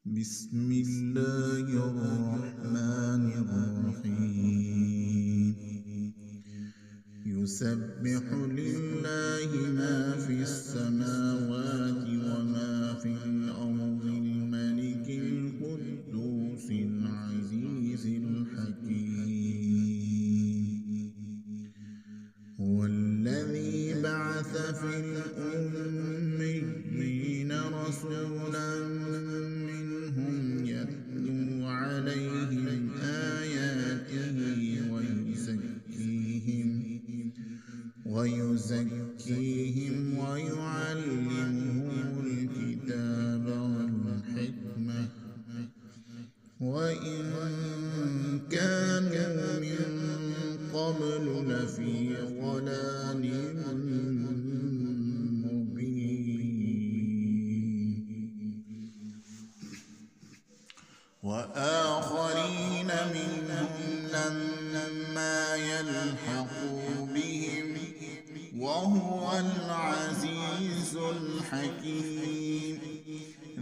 بسم الله الرحمن الرحيم يسبح لله ما في السماوات وما في الأرض الملك القدوس العزيز الحكيم هو الذي بعث في الأميين رسولا منهم يتلو عليهم آياته ويزكيهم ويعلمهم الكتاب والحكمة وإن كانوا من قبل لفي ضلال مبين وآخرين منهم لما يلحقوا بهم وهو العزيز الحكيم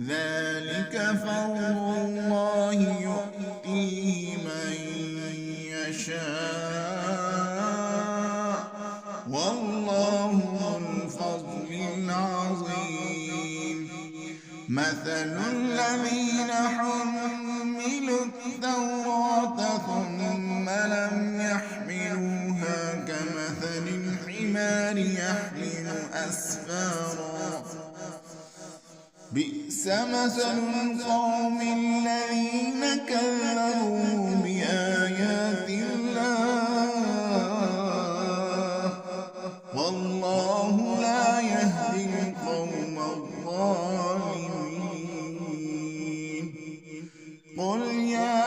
ذلك فضل الله يؤتيه من يشاء والله ذو الفضل العظيم مثل الذين حملوا التوراة ثم لم يحملوها كمثل الحمار يحمل أسفارا بئس مثل القوم الذين كذبوا بآيات الله والله لا يهدي القوم الظالمين قل يا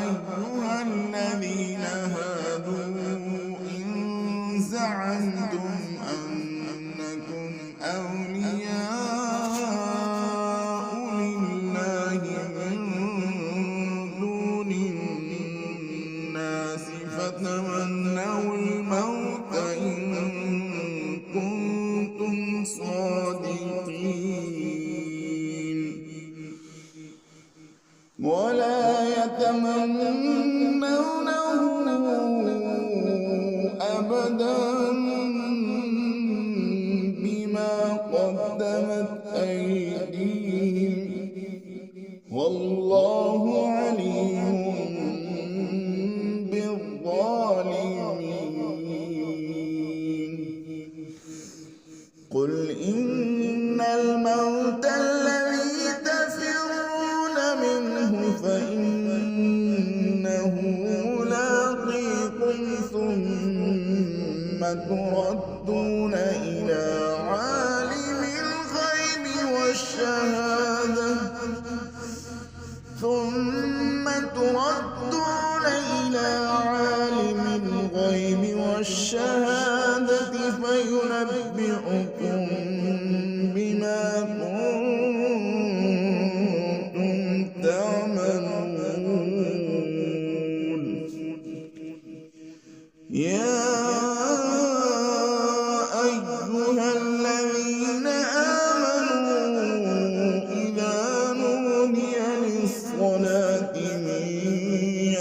أيها الذين هادوا إن زعمتم أنكم أولياء لله من دون الناس فتمنوا الموت إن كنتم صادقين ولا يتمنونه أبدا بما قدمت أيديهم والله عليم بالظالمين قل إن الموت الذي تفرون منه فإنه ملاقيكم ثم تردون إلى عالم الغيب والشهادة فينبئكم بما كنتم تعملون يا أيها الذين آمنوا إذا نودي للصلاة من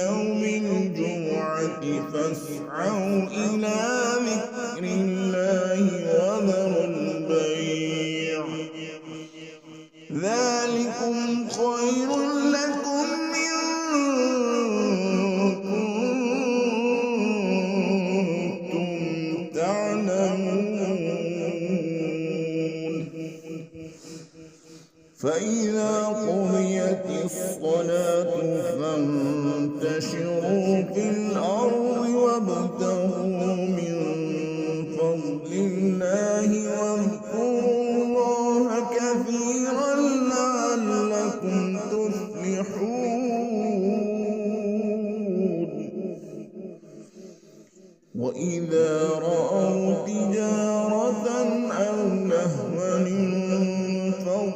يوم الجمعة فاسعوا إلى ذكر الله وذروا البيع ذلكم خير لكم إن كنتم تعلمون فإذا قضيت الصلاة فانتشروا في الأرض وابتغوا من فضل الله واذكروا الله كثيرا لعلكم تفلحون وإذا رأوا تجارة أو لهوا انفضوا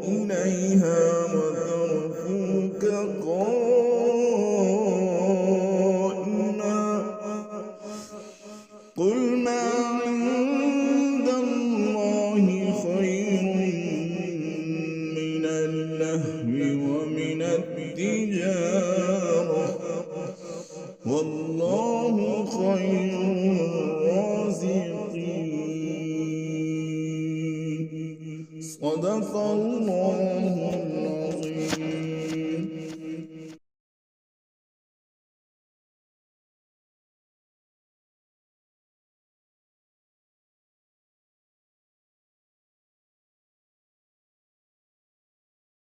إليها وتركوك قائما صدق الله العظيم.